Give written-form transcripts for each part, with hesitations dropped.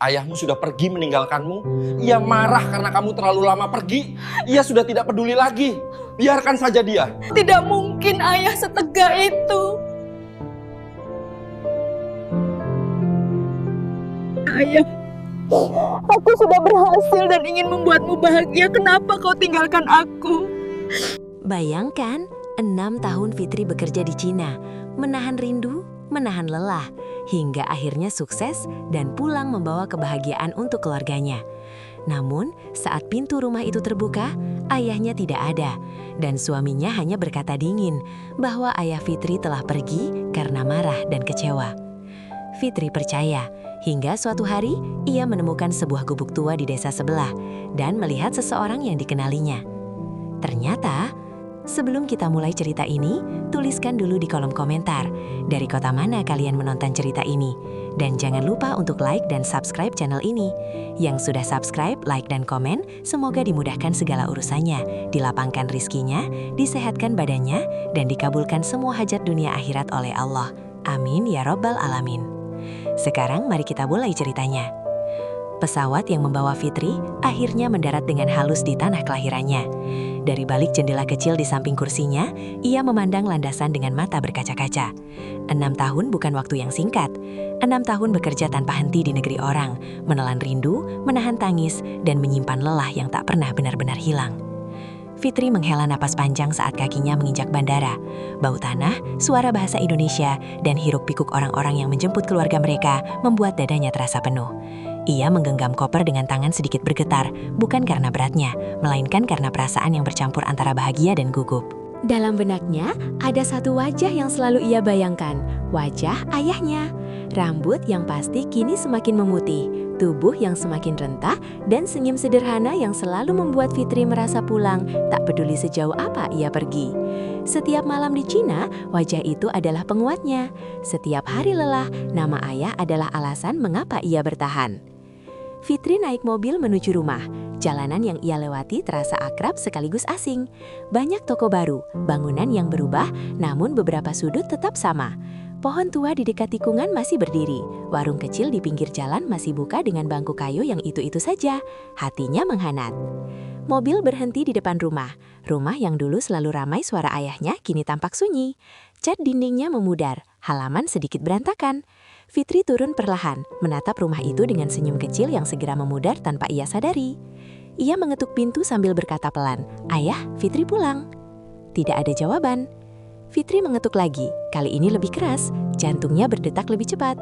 Ayahmu sudah pergi meninggalkanmu. Ia marah karena kamu terlalu lama pergi. Ia sudah tidak peduli lagi. Biarkan saja dia. Tidak mungkin ayah setega itu. Ayah, aku sudah berhasil dan ingin membuatmu bahagia. Kenapa kau tinggalkan aku? Bayangkan, 6 tahun Fitri bekerja di Cina, menahan rindu, menahan lelah, hingga akhirnya sukses dan pulang membawa kebahagiaan untuk keluarganya. Namun, saat pintu rumah itu terbuka, ayahnya tidak ada, dan suaminya hanya berkata dingin bahwa ayah Fitri telah pergi karena marah dan kecewa. Fitri percaya, hingga suatu hari ia menemukan sebuah gubuk tua di desa sebelah dan melihat seseorang yang dikenalinya. Ternyata, sebelum kita mulai cerita ini, tuliskan dulu di kolom komentar dari kota mana kalian menonton cerita ini. Dan jangan lupa untuk like dan subscribe channel ini. Yang sudah subscribe, like, dan komen, semoga dimudahkan segala urusannya, dilapangkan rizkinya, disehatkan badannya, dan dikabulkan semua hajat dunia akhirat oleh Allah. Amin ya Rabbal Alamin. Sekarang mari kita mulai ceritanya. Pesawat yang membawa Fitri akhirnya mendarat dengan halus di tanah kelahirannya. Dari balik jendela kecil di samping kursinya, ia memandang landasan dengan mata berkaca-kaca. 6 tahun bukan waktu yang singkat. 6 tahun bekerja tanpa henti di negeri orang, menelan rindu, menahan tangis, dan menyimpan lelah yang tak pernah benar-benar hilang. Fitri menghela napas panjang saat kakinya menginjak bandara. Bau tanah, suara bahasa Indonesia, dan hiruk-pikuk orang-orang yang menjemput keluarga mereka membuat dadanya terasa penuh. Ia menggenggam koper dengan tangan sedikit bergetar, bukan karena beratnya, melainkan karena perasaan yang bercampur antara bahagia dan gugup. Dalam benaknya, ada satu wajah yang selalu ia bayangkan, wajah ayahnya. Rambut yang pasti kini semakin memutih, tubuh yang semakin rentah, dan senyum sederhana yang selalu membuat Fitri merasa pulang, tak peduli sejauh apa ia pergi. Setiap malam di Cina, wajah itu adalah penguatnya. Setiap hari lelah, nama ayah adalah alasan mengapa ia bertahan. Fitri naik mobil menuju rumah. Jalanan yang ia lewati terasa akrab sekaligus asing. Banyak toko baru, bangunan yang berubah, namun beberapa sudut tetap sama. Pohon tua di dekat tikungan masih berdiri. Warung kecil di pinggir jalan masih buka dengan bangku kayu yang itu-itu saja. Hatinya menghangat. Mobil berhenti di depan rumah. Rumah yang dulu selalu ramai suara ayahnya kini tampak sunyi. Cat dindingnya memudar, halaman sedikit berantakan. Fitri turun perlahan, menatap rumah itu dengan senyum kecil yang segera memudar tanpa ia sadari. Ia mengetuk pintu sambil berkata pelan, "Ayah, Fitri pulang." Tidak ada jawaban. Fitri mengetuk lagi, kali ini lebih keras, jantungnya berdetak lebih cepat.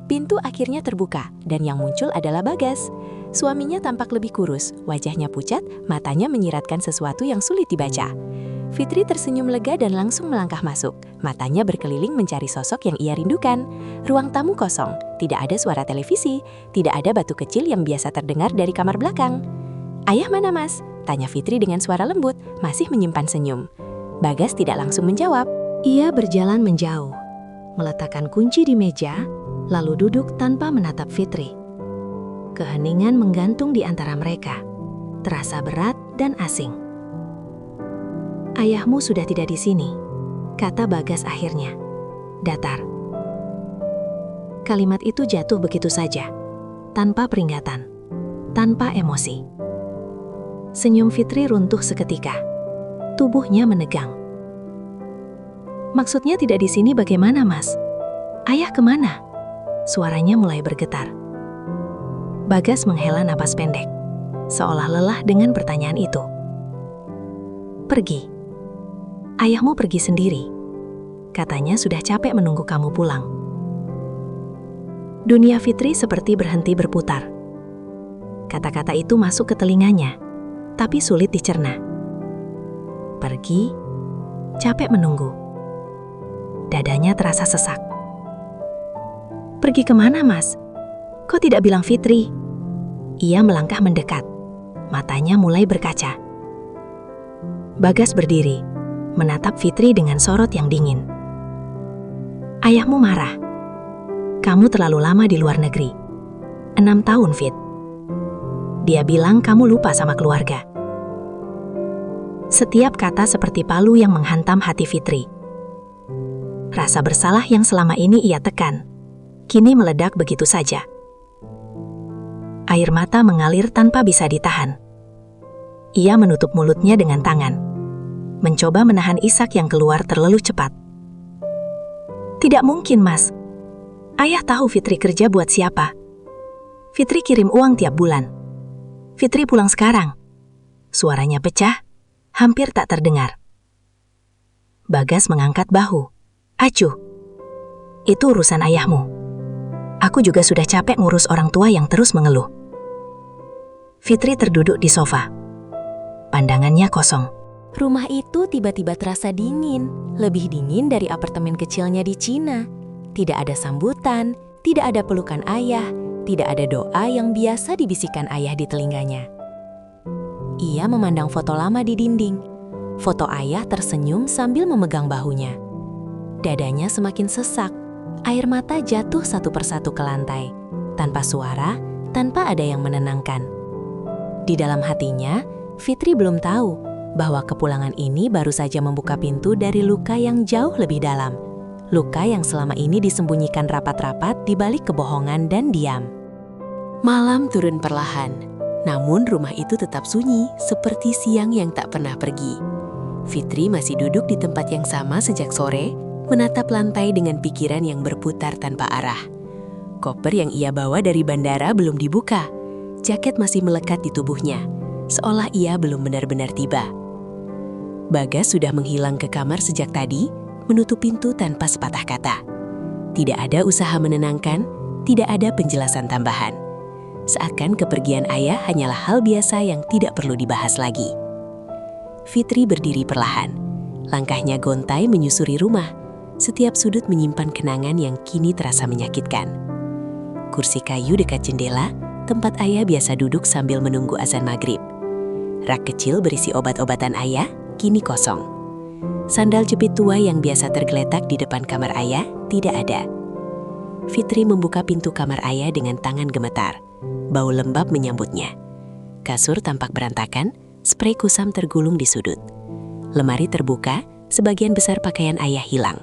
Pintu akhirnya terbuka, dan yang muncul adalah Bagas. Suaminya tampak lebih kurus, wajahnya pucat, matanya menyiratkan sesuatu yang sulit dibaca. Fitri tersenyum lega dan langsung melangkah masuk. Matanya berkeliling mencari sosok yang ia rindukan. Ruang tamu kosong, tidak ada suara televisi, tidak ada batu kecil yang biasa terdengar dari kamar belakang. "Ayah mana, Mas?" tanya Fitri dengan suara lembut, masih menyimpan senyum. Bagas tidak langsung menjawab. Ia berjalan menjauh, meletakkan kunci di meja, lalu duduk tanpa menatap Fitri. Keheningan menggantung di antara mereka, terasa berat dan asing. "Ayahmu sudah tidak di sini," kata Bagas akhirnya, datar. Kalimat itu jatuh begitu saja, tanpa peringatan, tanpa emosi. Senyum Fitri runtuh seketika. Tubuhnya menegang. "Maksudnya tidak di sini bagaimana, Mas? Ayah kemana?" Suaranya mulai bergetar. Bagas menghela napas pendek, seolah lelah dengan pertanyaan itu. "Pergi. Ayahmu pergi sendiri. Katanya sudah capek menunggu kamu pulang." Dunia Fitri seperti berhenti berputar. Kata-kata itu masuk ke telinganya, tapi sulit dicerna. Pergi, capek menunggu. Dadanya terasa sesak. "Pergi kemana, Mas? Kok tidak bilang Fitri?" Ia melangkah mendekat. Matanya mulai berkaca. Bagas berdiri, menatap Fitri dengan sorot yang dingin. "Ayahmu marah. Kamu terlalu lama di luar negeri. 6 tahun, Fit. Dia bilang kamu lupa sama keluarga." Setiap kata seperti palu yang menghantam hati Fitri. Rasa bersalah yang selama ini ia tekan, kini meledak begitu saja. Air mata mengalir tanpa bisa ditahan. Ia menutup mulutnya dengan tangan, mencoba menahan isak yang keluar terlalu cepat. Tidak mungkin, Mas. Ayah tahu Fitri kerja buat siapa. Fitri kirim uang tiap bulan. Fitri pulang sekarang. Suaranya pecah, hampir tak terdengar. Bagas mengangkat bahu. Acuh. Itu urusan ayahmu. Aku juga sudah capek ngurus orang tua yang terus mengeluh. Fitri terduduk di sofa. Pandangannya kosong. Rumah itu tiba-tiba terasa dingin, lebih dingin dari apartemen kecilnya di Cina. Tidak ada sambutan, tidak ada pelukan ayah, tidak ada doa yang biasa dibisikkan ayah di telinganya. Ia memandang foto lama di dinding. Foto ayah tersenyum sambil memegang bahunya. Dadanya semakin sesak, air mata jatuh satu persatu ke lantai, tanpa suara, tanpa ada yang menenangkan. Di dalam hatinya, Fitri belum tahu bahwa kepulangan ini baru saja membuka pintu dari luka yang jauh lebih dalam. Luka yang selama ini disembunyikan rapat-rapat di balik kebohongan dan diam. Malam turun perlahan, namun rumah itu tetap sunyi seperti siang yang tak pernah pergi. Fitri masih duduk di tempat yang sama sejak sore, menatap lantai dengan pikiran yang berputar tanpa arah. Koper yang ia bawa dari bandara belum dibuka. Jaket masih melekat di tubuhnya, seolah ia belum benar-benar tiba. Bagas sudah menghilang ke kamar sejak tadi, menutup pintu tanpa sepatah kata. Tidak ada usaha menenangkan, tidak ada penjelasan tambahan. Seakan kepergian ayah hanyalah hal biasa yang tidak perlu dibahas lagi. Fitri berdiri perlahan. Langkahnya gontai menyusuri rumah. Setiap sudut menyimpan kenangan yang kini terasa menyakitkan. Kursi kayu dekat jendela, tempat ayah biasa duduk sambil menunggu azan maghrib. Rak kecil berisi obat-obatan ayah, kini kosong. Sandal jepit tua yang biasa tergeletak di depan kamar ayah, tidak ada. Fitri membuka pintu kamar ayah dengan tangan gemetar. Bau lembab menyambutnya. Kasur tampak berantakan, sprei kusam tergulung di sudut. Lemari terbuka, sebagian besar pakaian ayah hilang.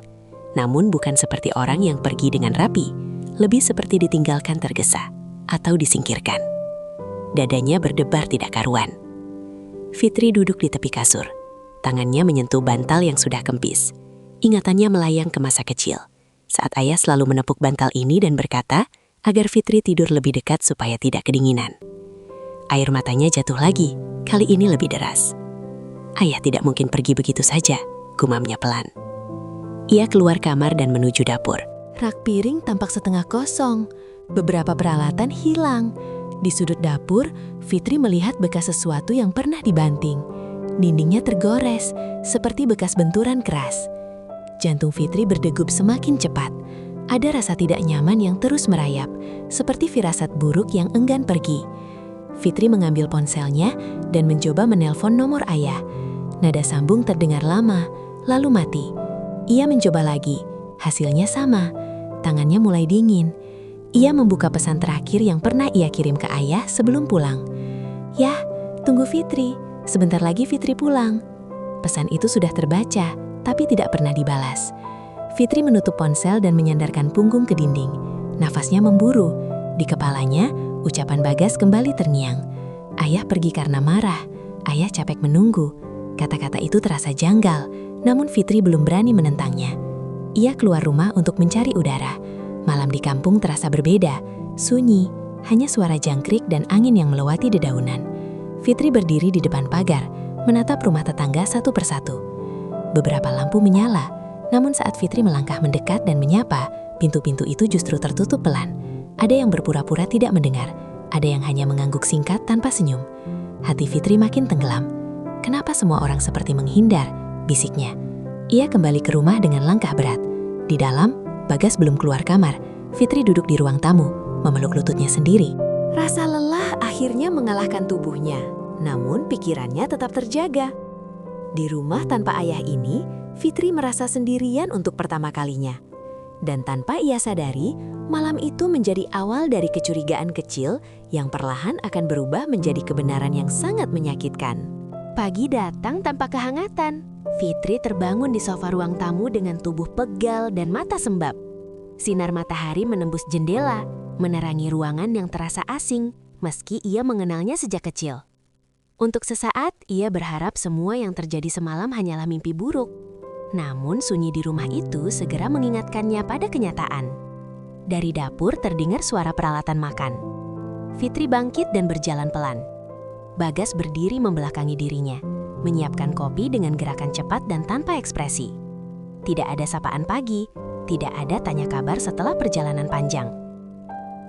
Namun bukan seperti orang yang pergi dengan rapi, lebih seperti ditinggalkan tergesa atau disingkirkan. Dadanya berdebar tidak karuan. Fitri duduk di tepi kasur. Tangannya menyentuh bantal yang sudah kempis. Ingatannya melayang ke masa kecil, saat ayah selalu menepuk bantal ini dan berkata agar Fitri tidur lebih dekat supaya tidak kedinginan. Air matanya jatuh lagi, kali ini lebih deras. Ayah tidak mungkin pergi begitu saja, gumamnya pelan. Ia keluar kamar dan menuju dapur. Rak piring tampak setengah kosong, beberapa peralatan hilang. Di sudut dapur, Fitri melihat bekas sesuatu yang pernah dibanting. Dindingnya tergores, seperti bekas benturan keras. Jantung Fitri berdegup semakin cepat. Ada rasa tidak nyaman yang terus merayap, seperti firasat buruk yang enggan pergi. Fitri mengambil ponselnya dan mencoba menelpon nomor ayah. Nada sambung terdengar lama, lalu mati. Ia mencoba lagi, hasilnya sama. Tangannya mulai dingin. Ia membuka pesan terakhir yang pernah ia kirim ke ayah sebelum pulang. "Yah, tunggu Fitri, sebentar lagi Fitri pulang." Pesan itu sudah terbaca, tapi tidak pernah dibalas. Fitri menutup ponsel dan menyandarkan punggung ke dinding. Nafasnya memburu. Di kepalanya, ucapan Bagas kembali terngiang. Ayah pergi karena marah. Ayah capek menunggu. Kata-kata itu terasa janggal, namun Fitri belum berani menentangnya. Ia keluar rumah untuk mencari udara. Malam di kampung terasa berbeda, sunyi, hanya suara jangkrik dan angin yang melewati dedaunan. Fitri berdiri di depan pagar, menatap rumah tetangga satu persatu. Beberapa lampu menyala, namun saat Fitri melangkah mendekat dan menyapa, pintu-pintu itu justru tertutup pelan. Ada yang berpura-pura tidak mendengar, ada yang hanya mengangguk singkat tanpa senyum. Hati Fitri makin tenggelam. "Kenapa semua orang seperti menghindar?" bisiknya. Ia kembali ke rumah dengan langkah berat. Di dalam, Bagas belum keluar kamar. Fitri duduk di ruang tamu, memeluk lututnya sendiri. Rasa lelah akhirnya mengalahkan tubuhnya, namun pikirannya tetap terjaga. Di rumah tanpa ayah ini, Fitri merasa sendirian untuk pertama kalinya. Dan tanpa ia sadari, malam itu menjadi awal dari kecurigaan kecil yang perlahan akan berubah menjadi kebenaran yang sangat menyakitkan. Pagi datang tanpa kehangatan. Fitri terbangun di sofa ruang tamu dengan tubuh pegal dan mata sembab. Sinar matahari menembus jendela, menerangi ruangan yang terasa asing, meski ia mengenalnya sejak kecil. Untuk sesaat, ia berharap semua yang terjadi semalam hanyalah mimpi buruk. Namun sunyi di rumah itu segera mengingatkannya pada kenyataan. Dari dapur terdengar suara peralatan makan. Fitri bangkit dan berjalan pelan. Bagas berdiri membelakangi dirinya, menyiapkan kopi dengan gerakan cepat dan tanpa ekspresi. Tidak ada sapaan pagi, tidak ada tanya kabar setelah perjalanan panjang.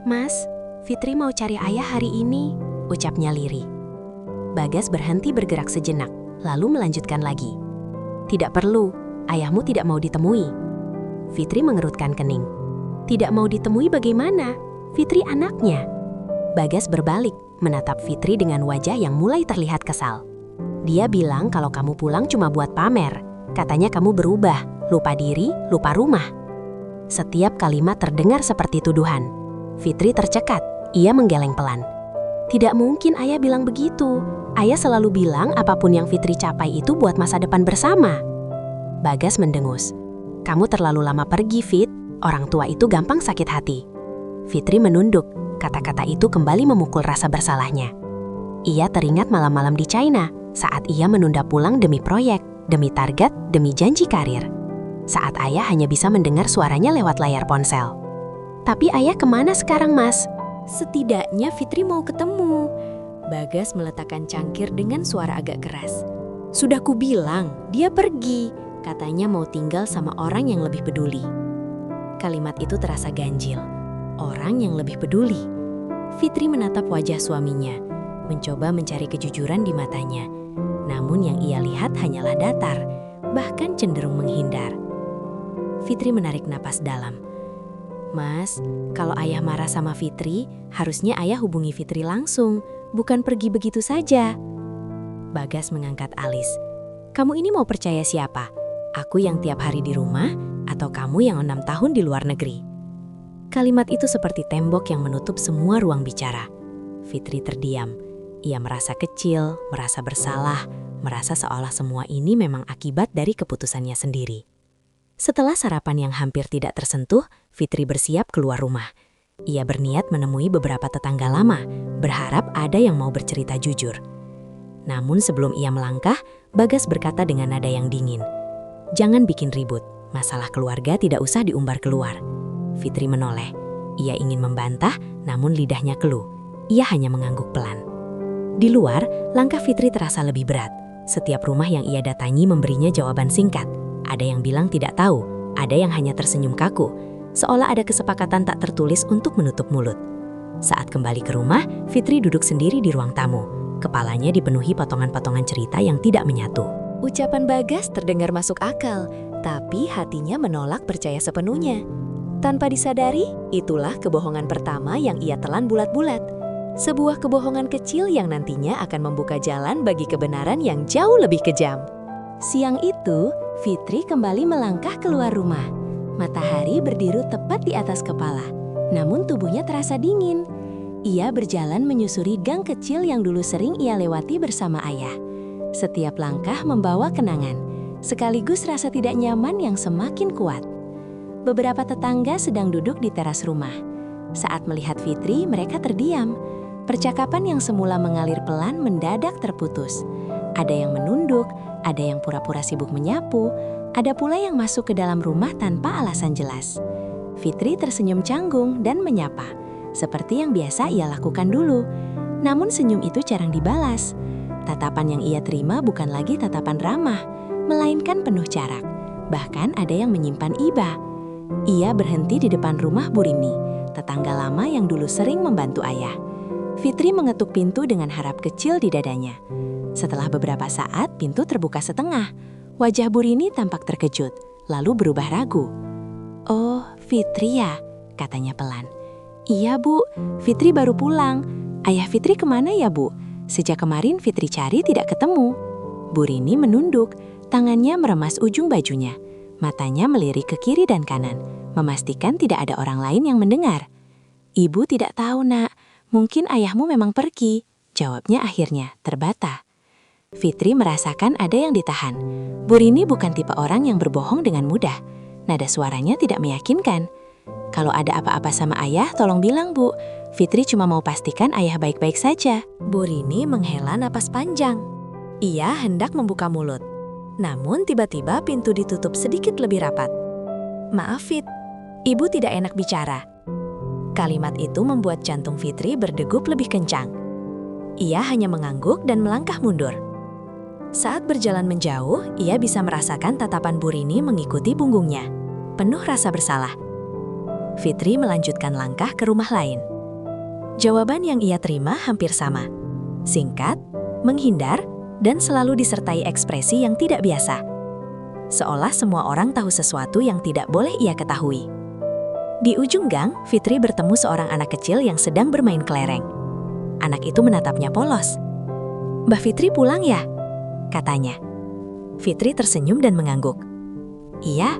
"Mas, Fitri mau cari ayah hari ini," ucapnya lirih. Bagas berhenti bergerak sejenak, lalu melanjutkan lagi. "Tidak perlu, ayahmu tidak mau ditemui." Fitri mengerutkan kening. "Tidak mau ditemui bagaimana? Fitri anaknya." Bagas berbalik, menatap Fitri dengan wajah yang mulai terlihat kesal. "Dia bilang kalau kamu pulang cuma buat pamer. Katanya kamu berubah, lupa diri, lupa rumah." Setiap kalimat terdengar seperti tuduhan. Fitri tercekat, ia menggeleng pelan. "Tidak mungkin ayah bilang begitu. Ayah selalu bilang apapun yang Fitri capai itu buat masa depan bersama." Bagas mendengus. "Kamu terlalu lama pergi, Fit. Orang tua itu gampang sakit hati." Fitri menunduk. Kata-kata itu kembali memukul rasa bersalahnya. Ia teringat malam-malam di China saat ia menunda pulang demi proyek, demi target, demi janji karir. Saat ayah hanya bisa mendengar suaranya lewat layar ponsel. "Tapi ayah kemana sekarang, Mas?" "Setidaknya Fitri mau ketemu." Bagas meletakkan cangkir dengan suara agak keras. "Sudah kubilang, dia pergi. Katanya mau tinggal sama orang yang lebih peduli." Kalimat itu terasa ganjil. Orang yang lebih peduli. Fitri menatap wajah suaminya, mencoba mencari kejujuran di matanya. Namun yang ia lihat hanyalah datar, bahkan cenderung menghindar. Fitri menarik napas dalam. "Mas, kalau ayah marah sama Fitri, harusnya ayah hubungi Fitri langsung, bukan pergi begitu saja." Bagas mengangkat alis. "Kamu ini mau percaya siapa? Aku yang tiap hari di rumah, atau kamu yang 6 tahun di luar negeri?" Kalimat itu seperti tembok yang menutup semua ruang bicara. Fitri terdiam. Ia merasa kecil, merasa bersalah, merasa seolah semua ini memang akibat dari keputusannya sendiri. Setelah sarapan yang hampir tidak tersentuh, Fitri bersiap keluar rumah. Ia berniat menemui beberapa tetangga lama, berharap ada yang mau bercerita jujur. Namun sebelum ia melangkah, Bagas berkata dengan nada yang dingin, "Jangan bikin ribut, masalah keluarga tidak usah diumbar keluar." Fitri menoleh. Ia ingin membantah, namun lidahnya keluh. Ia hanya mengangguk pelan. Di luar, langkah Fitri terasa lebih berat. Setiap rumah yang ia datangi memberinya jawaban singkat. Ada yang bilang tidak tahu, ada yang hanya tersenyum kaku, seolah ada kesepakatan tak tertulis untuk menutup mulut. Saat kembali ke rumah, Fitri duduk sendiri di ruang tamu. Kepalanya dipenuhi potongan-potongan cerita yang tidak menyatu. Ucapan Bagas terdengar masuk akal, tapi hatinya menolak percaya sepenuhnya. Tanpa disadari, itulah kebohongan pertama yang ia telan bulat-bulat. Sebuah kebohongan kecil yang nantinya akan membuka jalan bagi kebenaran yang jauh lebih kejam. Siang itu, Fitri kembali melangkah keluar rumah. Matahari berdiri tepat di atas kepala, namun tubuhnya terasa dingin. Ia berjalan menyusuri gang kecil yang dulu sering ia lewati bersama ayah. Setiap langkah membawa kenangan, sekaligus rasa tidak nyaman yang semakin kuat. Beberapa tetangga sedang duduk di teras rumah. Saat melihat Fitri, mereka terdiam. Percakapan yang semula mengalir pelan mendadak terputus. Ada yang menunduk, ada yang pura-pura sibuk menyapu, ada pula yang masuk ke dalam rumah tanpa alasan jelas. Fitri tersenyum canggung dan menyapa, seperti yang biasa ia lakukan dulu. Namun senyum itu jarang dibalas. Tatapan yang ia terima bukan lagi tatapan ramah, melainkan penuh jarak. Bahkan ada yang menyimpan iba. Ia berhenti di depan rumah Bu Rini, tetangga lama yang dulu sering membantu ayah. Fitri mengetuk pintu dengan harap kecil di dadanya. Setelah beberapa saat, pintu terbuka setengah. Wajah Bu Rini tampak terkejut, lalu berubah ragu. "Oh, Fitri ya?" katanya pelan. "Iya Bu, Fitri baru pulang. Ayah Fitri kemana ya Bu? Sejak kemarin Fitri cari tidak ketemu." Bu Rini menunduk, tangannya meremas ujung bajunya. Matanya melirik ke kiri dan kanan, memastikan tidak ada orang lain yang mendengar. "Ibu tidak tahu, Nak. Mungkin ayahmu memang pergi," jawabnya akhirnya, terbata. Fitri merasakan ada yang ditahan. Bu Rini bukan tipe orang yang berbohong dengan mudah. Nada suaranya tidak meyakinkan. Kalau ada apa-apa sama ayah, tolong bilang, Bu. Fitri cuma mau pastikan ayah baik-baik saja. Bu Rini menghela napas panjang. Ia hendak membuka mulut. Namun tiba-tiba pintu ditutup sedikit lebih rapat. Maaf, Fit. Ibu tidak enak bicara. Kalimat itu membuat jantung Fitri berdegup lebih kencang. Ia hanya mengangguk dan melangkah mundur. Saat berjalan menjauh, ia bisa merasakan tatapan Bu Rini mengikuti punggungnya. Penuh rasa bersalah. Fitri melanjutkan langkah ke rumah lain. Jawaban yang ia terima hampir sama. Singkat, menghindar, dan selalu disertai ekspresi yang tidak biasa. Seolah semua orang tahu sesuatu yang tidak boleh ia ketahui. Di ujung gang, Fitri bertemu seorang anak kecil yang sedang bermain kelereng. Anak itu menatapnya polos. "Mbak Fitri pulang ya?" katanya. Fitri tersenyum dan mengangguk. "Iya.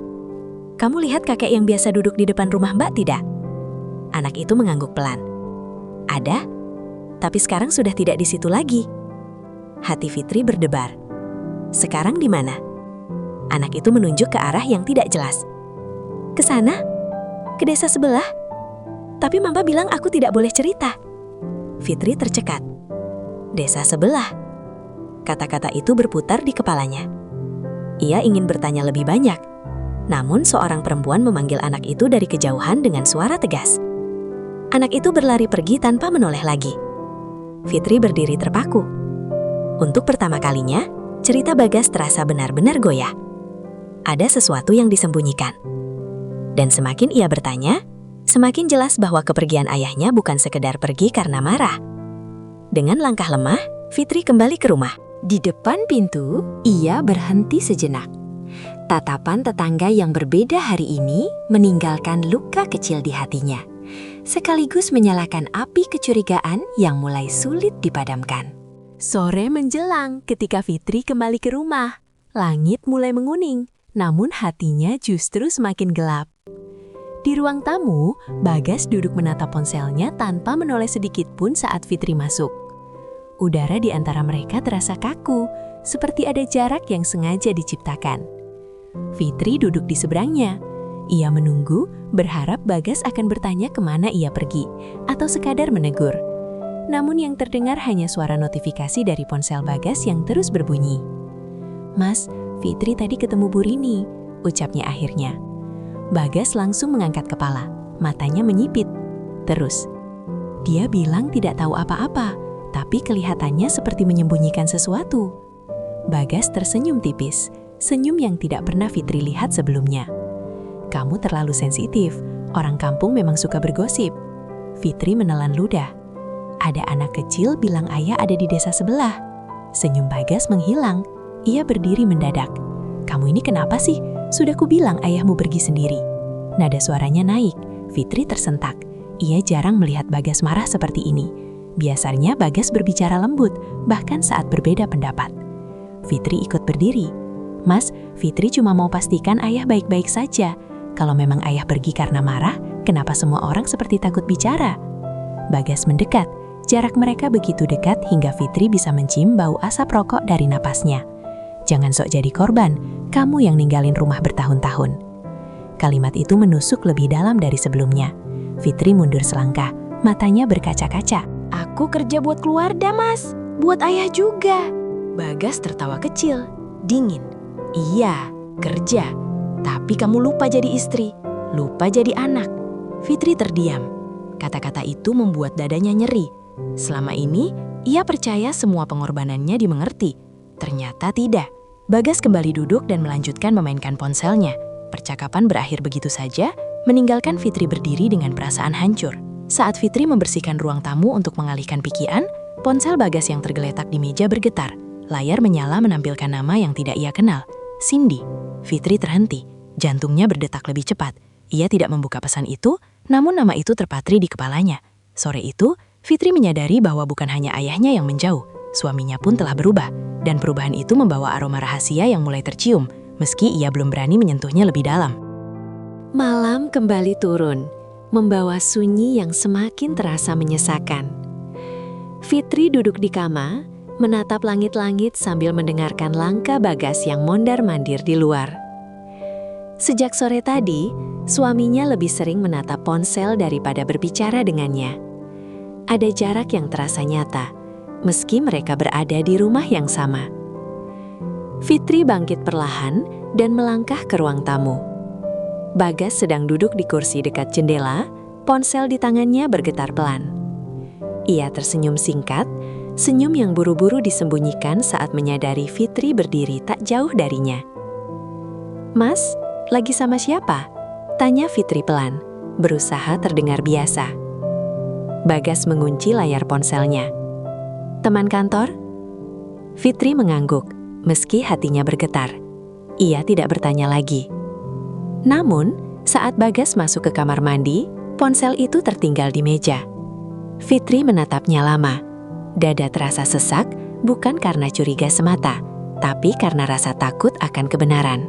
Kamu lihat kakek yang biasa duduk di depan rumah Mbak tidak?" Anak itu mengangguk pelan. "Ada, tapi sekarang sudah tidak di situ lagi." Hati Fitri berdebar. "Sekarang di mana?" Anak itu menunjuk ke arah yang tidak jelas. "Ke sana? Ke desa sebelah? Tapi Mama bilang aku tidak boleh cerita." Fitri tercekat. "Desa sebelah?" Kata-kata itu berputar di kepalanya. Ia ingin bertanya lebih banyak. Namun seorang perempuan memanggil anak itu dari kejauhan dengan suara tegas. Anak itu berlari pergi tanpa menoleh lagi. Fitri berdiri terpaku. Untuk pertama kalinya, cerita Bagas terasa benar-benar goyah. Ada sesuatu yang disembunyikan. Dan semakin ia bertanya, semakin jelas bahwa kepergian ayahnya bukan sekedar pergi karena marah. Dengan langkah lemah, Fitri kembali ke rumah. Di depan pintu, ia berhenti sejenak. Tatapan tetangga yang berbeda hari ini meninggalkan luka kecil di hatinya, sekaligus menyalakan api kecurigaan yang mulai sulit dipadamkan. Sore menjelang ketika Fitri kembali ke rumah. Langit mulai menguning, namun hatinya justru semakin gelap. Di ruang tamu, Bagas duduk menatap ponselnya tanpa menoleh sedikit pun saat Fitri masuk. Udara di antara mereka terasa kaku, seperti ada jarak yang sengaja diciptakan. Fitri duduk di seberangnya. Ia menunggu, berharap Bagas akan bertanya kemana ia pergi, atau sekadar menegur. Namun yang terdengar hanya suara notifikasi dari ponsel Bagas yang terus berbunyi. "Mas, Fitri tadi ketemu Bu Rini," ucapnya akhirnya. Bagas langsung mengangkat kepala, matanya menyipit. Terus, dia bilang tidak tahu apa-apa, tapi kelihatannya seperti menyembunyikan sesuatu. Bagas tersenyum tipis, senyum yang tidak pernah Fitri lihat sebelumnya. "Kamu terlalu sensitif, orang kampung memang suka bergosip." Fitri menelan ludah. "Ada anak kecil bilang ayah ada di desa sebelah." Senyum Bagas menghilang. Ia berdiri mendadak. "Kamu ini kenapa sih? Sudah kubilang ayahmu pergi sendiri." Nada suaranya naik. Fitri tersentak. Ia jarang melihat Bagas marah seperti ini. Biasanya Bagas berbicara lembut, bahkan saat berbeda pendapat. Fitri ikut berdiri. "Mas, Fitri cuma mau pastikan ayah baik-baik saja. Kalau memang ayah pergi karena marah, kenapa semua orang seperti takut bicara?" Bagas mendekat. Jarak mereka begitu dekat hingga Fitri bisa mencium bau asap rokok dari napasnya. "Jangan sok jadi korban, kamu yang ninggalin rumah bertahun-tahun." Kalimat itu menusuk lebih dalam dari sebelumnya. Fitri mundur selangkah, matanya berkaca-kaca. "Aku kerja buat keluarga, Mas. Buat ayah juga." Bagas tertawa kecil, dingin. "Iya, kerja. Tapi kamu lupa jadi istri, lupa jadi anak." Fitri terdiam. Kata-kata itu membuat dadanya nyeri. Selama ini, ia percaya semua pengorbanannya dimengerti. Ternyata tidak. Bagas kembali duduk dan melanjutkan memainkan ponselnya. Percakapan berakhir begitu saja, meninggalkan Fitri berdiri dengan perasaan hancur. Saat Fitri membersihkan ruang tamu untuk mengalihkan pikiran, ponsel Bagas yang tergeletak di meja bergetar. Layar menyala menampilkan nama yang tidak ia kenal, Cindy. Fitri terhenti, jantungnya berdetak lebih cepat. Ia tidak membuka pesan itu, namun nama itu terpatri di kepalanya. Sore itu, Fitri menyadari bahwa bukan hanya ayahnya yang menjauh, suaminya pun telah berubah, dan perubahan itu membawa aroma rahasia yang mulai tercium, meski ia belum berani menyentuhnya lebih dalam. Malam kembali turun, membawa sunyi yang semakin terasa menyesakan. Fitri duduk di kamar, menatap langit-langit sambil mendengarkan langkah Bagas yang mondar-mandir di luar. Sejak sore tadi, suaminya lebih sering menatap ponsel daripada berbicara dengannya. Ada jarak yang terasa nyata, meski mereka berada di rumah yang sama. Fitri bangkit perlahan dan melangkah ke ruang tamu. Bagas sedang duduk di kursi dekat jendela, ponsel di tangannya bergetar pelan. Ia tersenyum singkat, senyum yang buru-buru disembunyikan saat menyadari Fitri berdiri tak jauh darinya. "Mas, lagi sama siapa?" tanya Fitri pelan, berusaha terdengar biasa. Bagas mengunci layar ponselnya. "Teman kantor?" Fitri mengangguk, meski hatinya bergetar. Ia tidak bertanya lagi. Namun, saat Bagas masuk ke kamar mandi, ponsel itu tertinggal di meja. Fitri menatapnya lama. Dada terasa sesak, bukan karena curiga semata, tapi karena rasa takut akan kebenaran.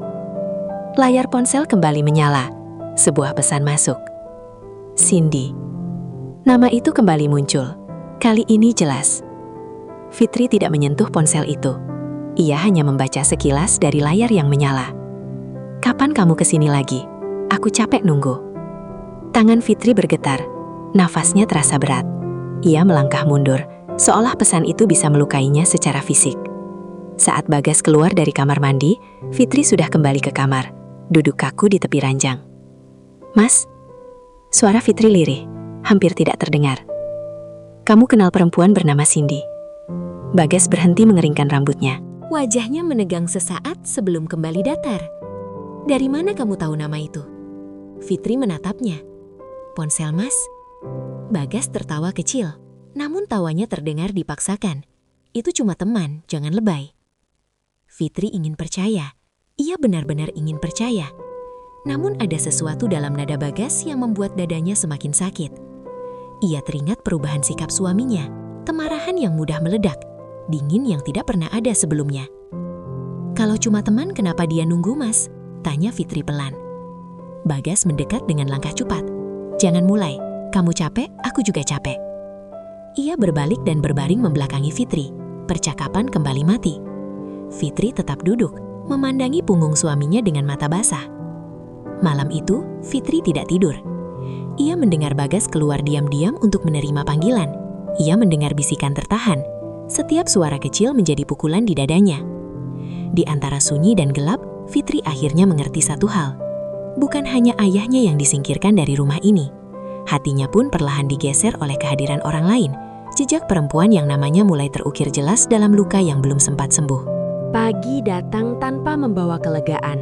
Layar ponsel kembali menyala. Sebuah pesan masuk. Cindy. Nama itu kembali muncul. Kali ini jelas. Fitri tidak menyentuh ponsel itu. Ia hanya membaca sekilas dari layar yang menyala. "Kapan kamu kesini lagi? Aku capek nunggu." Tangan Fitri bergetar. Nafasnya terasa berat. Ia melangkah mundur, seolah pesan itu bisa melukainya secara fisik. Saat Bagas keluar dari kamar mandi, Fitri sudah kembali ke kamar, duduk kaku di tepi ranjang. "Mas?" Suara Fitri lirih, hampir tidak terdengar. "Kamu kenal perempuan bernama Cindy?" Bagas berhenti mengeringkan rambutnya. Wajahnya menegang sesaat sebelum kembali datar. "Dari mana kamu tahu nama itu?" Fitri menatapnya. "Ponsel Mas?" Bagas tertawa kecil, namun tawanya terdengar dipaksakan. "Itu cuma teman, jangan lebay." Fitri ingin percaya. Ia benar-benar ingin percaya. Namun ada sesuatu dalam nada Bagas yang membuat dadanya semakin sakit. Ia teringat perubahan sikap suaminya, kemarahan yang mudah meledak, dingin yang tidak pernah ada sebelumnya. "Kalau cuma teman, kenapa dia nunggu, Mas?" tanya Fitri pelan. Bagas mendekat dengan langkah cepat. "Jangan mulai, kamu capek, aku juga capek." Ia berbalik dan berbaring membelakangi Fitri. Percakapan kembali mati. Fitri tetap duduk, memandangi punggung suaminya dengan mata basah. Malam itu, Fitri tidak tidur. Ia mendengar Bagas keluar diam-diam untuk menerima panggilan. Ia mendengar bisikan tertahan. Setiap suara kecil menjadi pukulan di dadanya. Di antara sunyi dan gelap, Fitri akhirnya mengerti satu hal. Bukan hanya ayahnya yang disingkirkan dari rumah ini. Hatinya pun perlahan digeser oleh kehadiran orang lain. Jejak perempuan yang namanya mulai terukir jelas dalam luka yang belum sempat sembuh. Pagi datang tanpa membawa kelegaan.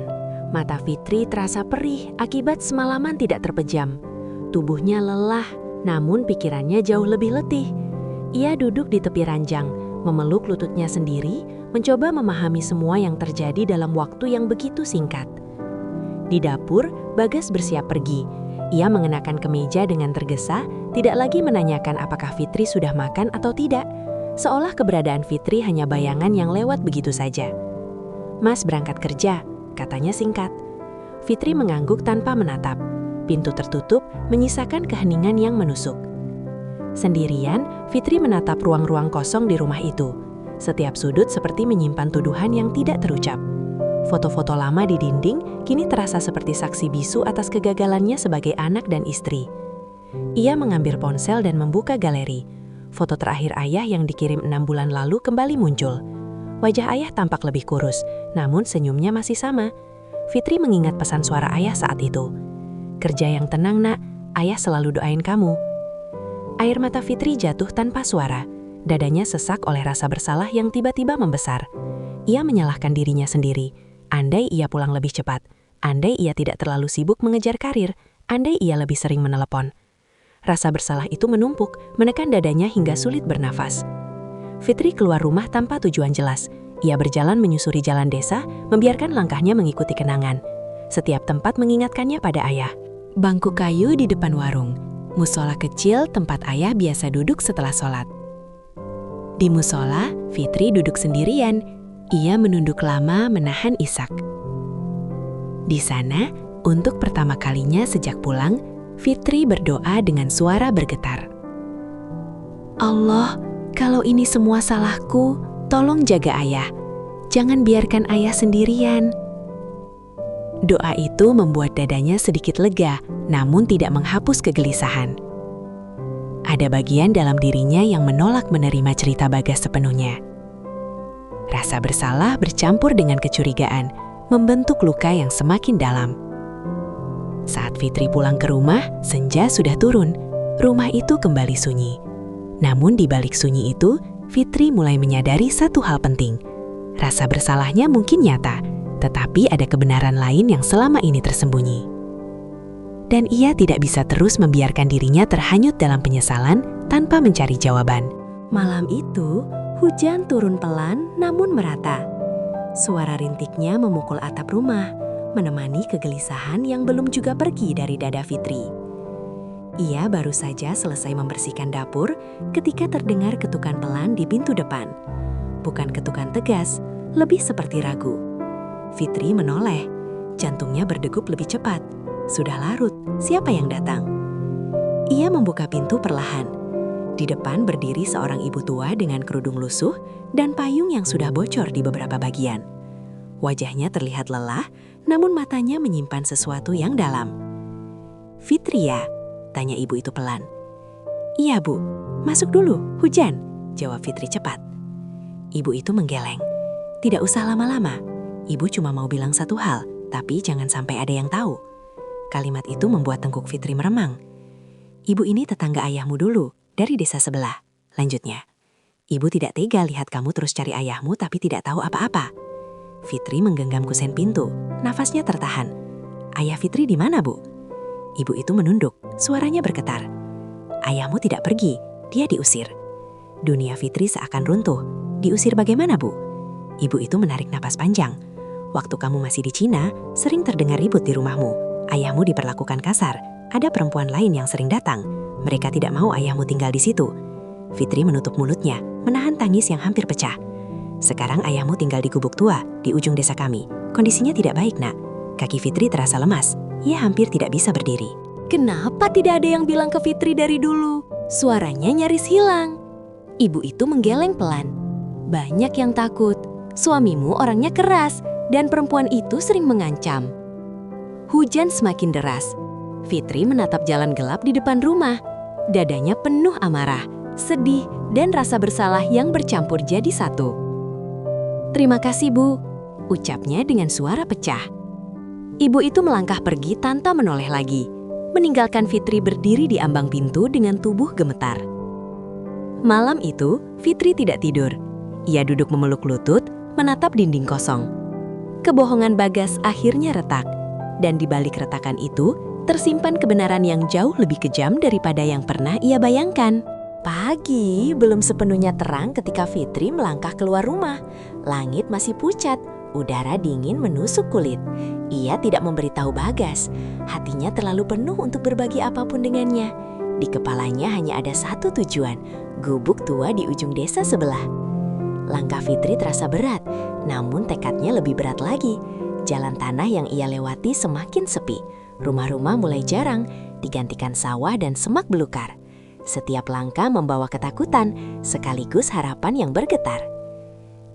Mata Fitri terasa perih akibat semalaman tidak terpejam. Tubuhnya lelah, namun pikirannya jauh lebih letih. Ia duduk di tepi ranjang, memeluk lututnya sendiri, mencoba memahami semua yang terjadi dalam waktu yang begitu singkat. Di dapur, Bagas bersiap pergi. Ia mengenakan kemeja dengan tergesa, tidak lagi menanyakan apakah Fitri sudah makan atau tidak, seolah keberadaan Fitri hanya bayangan yang lewat begitu saja. "Mas berangkat kerja," katanya singkat. Fitri mengangguk tanpa menatap. Pintu tertutup, menyisakan keheningan yang menusuk. Sendirian, Fitri menatap ruang-ruang kosong di rumah itu. Setiap sudut seperti menyimpan tuduhan yang tidak terucap. Foto-foto lama di dinding kini terasa seperti saksi bisu atas kegagalannya sebagai anak dan istri. Ia mengambil ponsel dan membuka galeri. Foto terakhir ayah yang dikirim 6 bulan lalu kembali muncul. Wajah ayah tampak lebih kurus, namun senyumnya masih sama. Fitri mengingat pesan suara ayah saat itu. "Kerja yang tenang, Nak. Ayah selalu doain kamu." Air mata Fitri jatuh tanpa suara. Dadanya sesak oleh rasa bersalah yang tiba-tiba membesar. Ia menyalahkan dirinya sendiri. Andai ia pulang lebih cepat, andai ia tidak terlalu sibuk mengejar karir, andai ia lebih sering menelepon. Rasa bersalah itu menumpuk, menekan dadanya hingga sulit bernafas. Fitri keluar rumah tanpa tujuan jelas. Ia berjalan menyusuri jalan desa, membiarkan langkahnya mengikuti kenangan. Setiap tempat mengingatkannya pada ayah. Bangku kayu di depan warung, musola kecil tempat ayah biasa duduk setelah sholat. Di musola, Fitri duduk sendirian. Ia menunduk lama menahan isak. Di sana, untuk pertama kalinya sejak pulang, Fitri berdoa dengan suara bergetar. "Allah, kalau ini semua salahku, tolong jaga ayah. Jangan biarkan ayah sendirian." Doa itu membuat dadanya sedikit lega, namun tidak menghapus kegelisahan. Ada bagian dalam dirinya yang menolak menerima cerita Bagas sepenuhnya. Rasa bersalah bercampur dengan kecurigaan, membentuk luka yang semakin dalam. Saat Fitri pulang ke rumah, senja sudah turun. Rumah itu kembali sunyi. Namun di balik sunyi itu, Fitri mulai menyadari satu hal penting. Rasa bersalahnya mungkin nyata, tetapi ada kebenaran lain yang selama ini tersembunyi. Dan ia tidak bisa terus membiarkan dirinya terhanyut dalam penyesalan tanpa mencari jawaban. Malam itu, hujan turun pelan namun merata. Suara rintiknya memukul atap rumah, menemani kegelisahan yang belum juga pergi dari dada Fitri. Ia baru saja selesai membersihkan dapur ketika terdengar ketukan pelan di pintu depan. Bukan ketukan tegas, lebih seperti ragu. Fitri menoleh, jantungnya berdegup lebih cepat. Sudah larut, siapa yang datang? Ia membuka pintu perlahan. Di depan berdiri seorang ibu tua dengan kerudung lusuh dan payung yang sudah bocor di beberapa bagian. Wajahnya terlihat lelah, namun matanya menyimpan sesuatu yang dalam. "Fitri ya?" tanya ibu itu pelan. "Iya Bu, masuk dulu, hujan," jawab Fitri cepat. Ibu itu menggeleng. "Tidak usah lama-lama, ibu cuma mau bilang satu hal, tapi jangan sampai ada yang tahu." Kalimat itu membuat tengkuk Fitri meremang. "Ibu ini tetangga ayahmu dulu, dari desa sebelah," lanjutnya. "Ibu tidak tega lihat kamu terus cari ayahmu tapi tidak tahu apa-apa." Fitri menggenggam kusen pintu, nafasnya tertahan. "Ayah Fitri di mana, Bu?" Ibu itu menunduk, suaranya bergetar. "Ayahmu tidak pergi, dia diusir." Dunia Fitri seakan runtuh. "Diusir bagaimana, Bu?" Ibu itu menarik napas panjang. "Waktu kamu masih di Cina, sering terdengar ribut di rumahmu. Ayahmu diperlakukan kasar, ada perempuan lain yang sering datang. Mereka tidak mau ayahmu tinggal di situ." Fitri menutup mulutnya, menahan tangis yang hampir pecah. "Sekarang ayahmu tinggal di gubuk tua, di ujung desa kami. Kondisinya tidak baik, Nak." Kaki Fitri terasa lemas, ia hampir tidak bisa berdiri. Kenapa tidak ada yang bilang ke Fitri dari dulu? Suaranya nyaris hilang. Ibu itu menggeleng pelan. "Banyak yang takut. Suamimu orangnya keras, dan perempuan itu sering mengancam." Hujan semakin deras. Fitri menatap jalan gelap di depan rumah. Dadanya penuh amarah, sedih, dan rasa bersalah yang bercampur jadi satu. "Terima kasih, Bu," ucapnya dengan suara pecah. Ibu itu melangkah pergi tanpa menoleh lagi, meninggalkan Fitri berdiri di ambang pintu dengan tubuh gemetar. Malam itu, Fitri tidak tidur. Ia duduk memeluk lutut, menatap dinding kosong. Kebohongan Bagas akhirnya retak. Dan di balik retakan itu, tersimpan kebenaran yang jauh lebih kejam daripada yang pernah ia bayangkan. Pagi belum sepenuhnya terang ketika Fitri melangkah keluar rumah. Langit masih pucat, udara dingin menusuk kulit. Ia tidak memberitahu Bagas, hatinya terlalu penuh untuk berbagi apapun dengannya. Di kepalanya hanya ada satu tujuan, gubuk tua di ujung desa sebelah. Langkah Fitri terasa berat, namun tekadnya lebih berat lagi. Jalan tanah yang ia lewati semakin sepi. Rumah-rumah mulai jarang, digantikan sawah dan semak belukar. Setiap langkah membawa ketakutan, sekaligus harapan yang bergetar.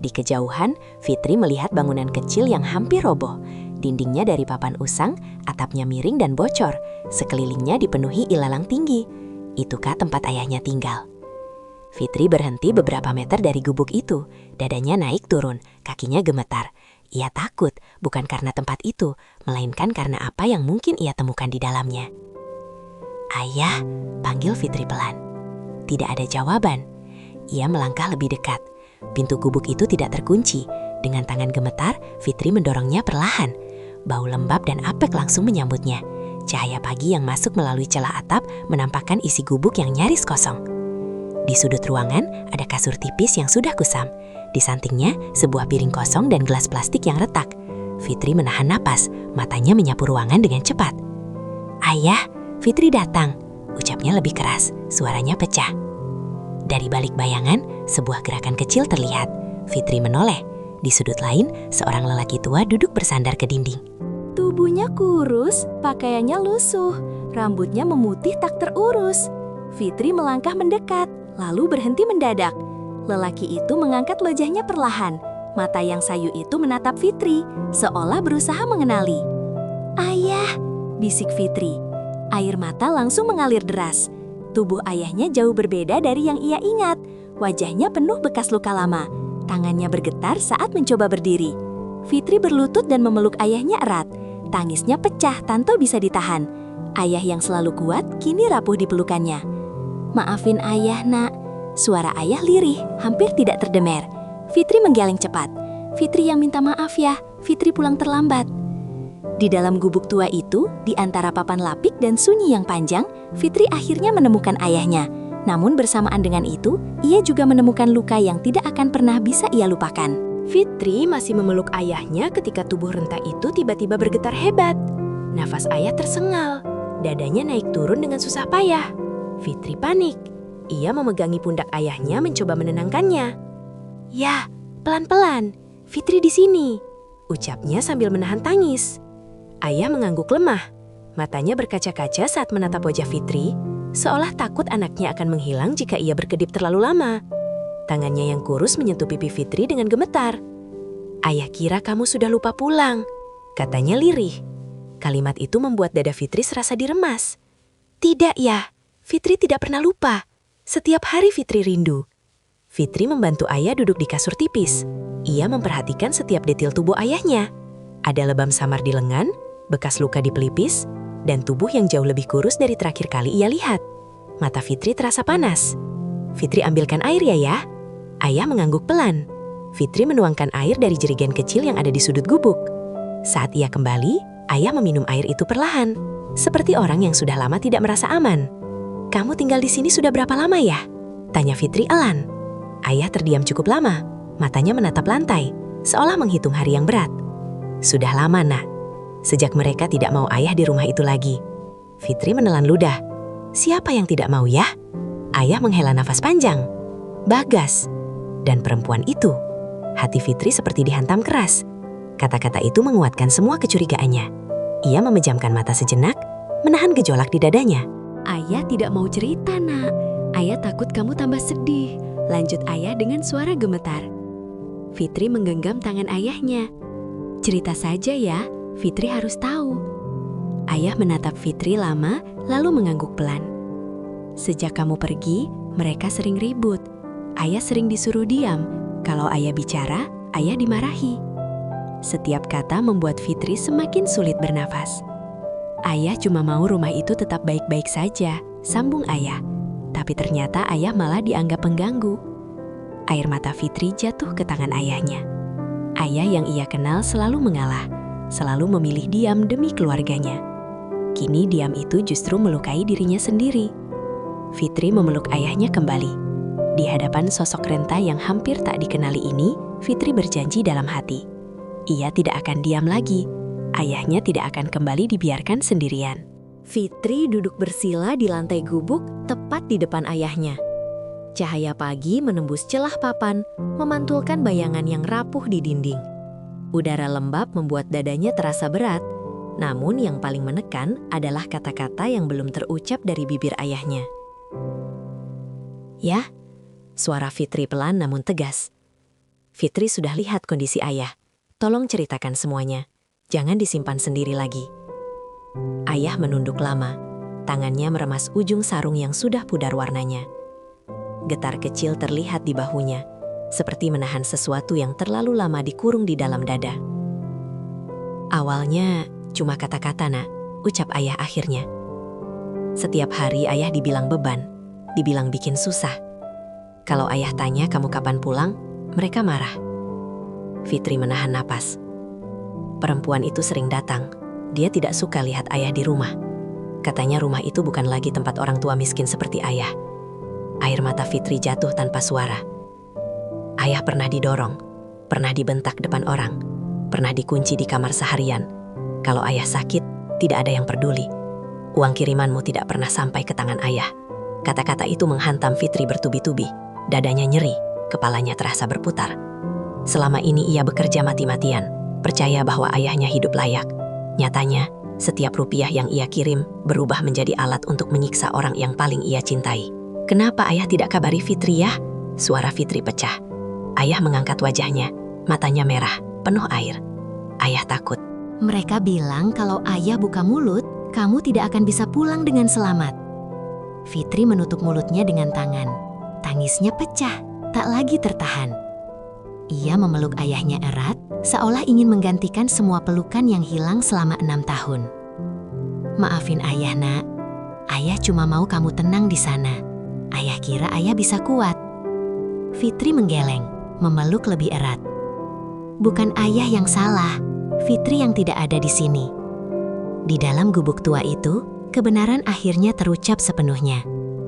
Di kejauhan, Fitri melihat bangunan kecil yang hampir roboh. Dindingnya dari papan usang, atapnya miring dan bocor. Sekelilingnya dipenuhi ilalang tinggi. Itukah tempat ayahnya tinggal? Fitri berhenti beberapa meter dari gubuk itu. Dadanya naik turun, kakinya gemetar. Ia takut, bukan karena tempat itu, melainkan karena apa yang mungkin ia temukan di dalamnya. "Ayah," panggil Fitri pelan. Tidak ada jawaban. Ia melangkah lebih dekat. Pintu gubuk itu tidak terkunci. Dengan tangan gemetar, Fitri mendorongnya perlahan. Bau lembab dan apek langsung menyambutnya. Cahaya pagi yang masuk melalui celah atap menampakkan isi gubuk yang nyaris kosong. Di sudut ruangan ada kasur tipis yang sudah kusam. Di sampingnya sebuah piring kosong dan gelas plastik yang retak. Fitri menahan napas, matanya menyapu ruangan dengan cepat. "Ayah, Fitri datang," ucapnya lebih keras, suaranya pecah. Dari balik bayangan, sebuah gerakan kecil terlihat. Fitri menoleh. Di sudut lain, seorang lelaki tua duduk bersandar ke dinding. Tubuhnya kurus, pakaiannya lusuh, rambutnya memutih tak terurus. Fitri melangkah mendekat, lalu berhenti mendadak. Lelaki itu mengangkat wajahnya perlahan. Mata yang sayu itu menatap Fitri, seolah berusaha mengenali. "Ayah," bisik Fitri. Air mata langsung mengalir deras. Tubuh ayahnya jauh berbeda dari yang ia ingat. Wajahnya penuh bekas luka lama. Tangannya bergetar saat mencoba berdiri. Fitri berlutut dan memeluk ayahnya erat. Tangisnya pecah tanpa bisa ditahan. Ayah yang selalu kuat kini rapuh di pelukannya. "Maafin ayah, Nak." Suara ayah lirih, hampir tidak terdengar. Fitri menggeleng cepat. "Fitri yang minta maaf ya, Fitri pulang terlambat." Di dalam gubuk tua itu, di antara papan lapik dan sunyi yang panjang, Fitri akhirnya menemukan ayahnya. Namun bersamaan dengan itu, ia juga menemukan luka yang tidak akan pernah bisa ia lupakan. Fitri masih memeluk ayahnya ketika tubuh renta itu tiba-tiba bergetar hebat. Nafas ayah tersengal, dadanya naik turun dengan susah payah. Fitri panik. Ia memegangi pundak ayahnya mencoba menenangkannya. "Ya, pelan-pelan. Fitri di sini," ucapnya sambil menahan tangis. Ayah mengangguk lemah. Matanya berkaca-kaca saat menatap wajah Fitri, seolah takut anaknya akan menghilang jika ia berkedip terlalu lama. Tangannya yang kurus menyentuh pipi Fitri dengan gemetar. "Ayah kira kamu sudah lupa pulang," katanya lirih. Kalimat itu membuat dada Fitri serasa diremas. "Tidak ya, Fitri tidak pernah lupa. Setiap hari Fitri rindu." Fitri membantu ayah duduk di kasur tipis. Ia memperhatikan setiap detil tubuh ayahnya. Ada lebam samar di lengan, bekas luka di pelipis, dan tubuh yang jauh lebih kurus dari terakhir kali ia lihat. Mata Fitri terasa panas. "Fitri ambilkan air ya." Ayah mengangguk pelan. Fitri menuangkan air dari jerigen kecil yang ada di sudut gubuk. Saat ia kembali, ayah meminum air itu perlahan, seperti orang yang sudah lama tidak merasa aman. "Kamu tinggal di sini sudah berapa lama ya?" tanya Fitri elan. Ayah terdiam cukup lama, matanya menatap lantai, seolah menghitung hari yang berat. "Sudah lama, Nak. Sejak mereka tidak mau ayah di rumah itu lagi." Fitri menelan ludah. "Siapa yang tidak mau ya?" Ayah menghela nafas panjang. "Bagas." Dan perempuan itu. Hati Fitri seperti dihantam keras. Kata-kata itu menguatkan semua kecurigaannya. Ia memejamkan mata sejenak, menahan gejolak di dadanya. "Ayah tidak mau cerita, Nak. Ayah takut kamu tambah sedih," lanjut ayah dengan suara gemetar. Fitri menggenggam tangan ayahnya. "Cerita saja ya, Fitri harus tahu." Ayah menatap Fitri lama, lalu mengangguk pelan. "Sejak kamu pergi, mereka sering ribut. Ayah sering disuruh diam. Kalau ayah bicara, ayah dimarahi." Setiap kata membuat Fitri semakin sulit bernafas. "Ayah cuma mau rumah itu tetap baik-baik saja," sambung ayah. Tapi ternyata ayah malah dianggap pengganggu. Air mata Fitri jatuh ke tangan ayahnya. Ayah yang ia kenal selalu mengalah, selalu memilih diam demi keluarganya. Kini diam itu justru melukai dirinya sendiri. Fitri memeluk ayahnya kembali. Di hadapan sosok renta yang hampir tak dikenali ini, Fitri berjanji dalam hati. Ia tidak akan diam lagi. Ayahnya tidak akan kembali dibiarkan sendirian. Fitri duduk bersila di lantai gubuk tepat di depan ayahnya. Cahaya pagi menembus celah papan, memantulkan bayangan yang rapuh di dinding. Udara lembab membuat dadanya terasa berat, namun yang paling menekan adalah kata-kata yang belum terucap dari bibir ayahnya. "Ya," suara Fitri pelan namun tegas. "Fitri sudah lihat kondisi ayah. Tolong ceritakan semuanya. Jangan disimpan sendiri lagi." Ayah menunduk lama. Tangannya meremas ujung sarung yang sudah pudar warnanya. Getar kecil terlihat di bahunya, seperti menahan sesuatu yang terlalu lama dikurung di dalam dada. "Awalnya cuma kata-kata, Nak," ucap ayah akhirnya. "Setiap hari ayah dibilang beban, dibilang bikin susah. Kalau ayah tanya kamu kapan pulang, mereka marah." Fitri menahan napas. Perempuan itu sering datang. Dia tidak suka lihat ayah di rumah. Katanya rumah itu bukan lagi tempat orang tua miskin seperti ayah. Air mata Fitri jatuh tanpa suara. Ayah pernah didorong, pernah dibentak depan orang, pernah dikunci di kamar seharian. Kalau ayah sakit, tidak ada yang peduli. Uang kirimanmu tidak pernah sampai ke tangan ayah. Kata-kata itu menghantam Fitri bertubi-tubi. Dadanya nyeri, kepalanya terasa berputar. Selama ini ia bekerja mati-matian, percaya bahwa ayahnya hidup layak. Nyatanya, setiap rupiah yang ia kirim berubah menjadi alat untuk menyiksa orang yang paling ia cintai. "Kenapa ayah tidak kabari Fitri ya?" Suara Fitri pecah. Ayah mengangkat wajahnya, matanya merah, penuh air. "Ayah takut. Mereka bilang kalau ayah buka mulut, kamu tidak akan bisa pulang dengan selamat. Fitri menutup mulutnya dengan tangan. Tangisnya pecah, tak lagi tertahan. Ia memeluk ayahnya erat, seolah ingin menggantikan semua pelukan yang hilang selama 6 tahun. Maafin ayah, nak. Ayah cuma mau kamu tenang di sana. Ayah kira ayah bisa kuat. Fitri menggeleng, memeluk lebih erat. Bukan ayah yang salah, Fitri yang tidak ada di sini. Di dalam gubuk tua itu, kebenaran akhirnya terucap sepenuhnya.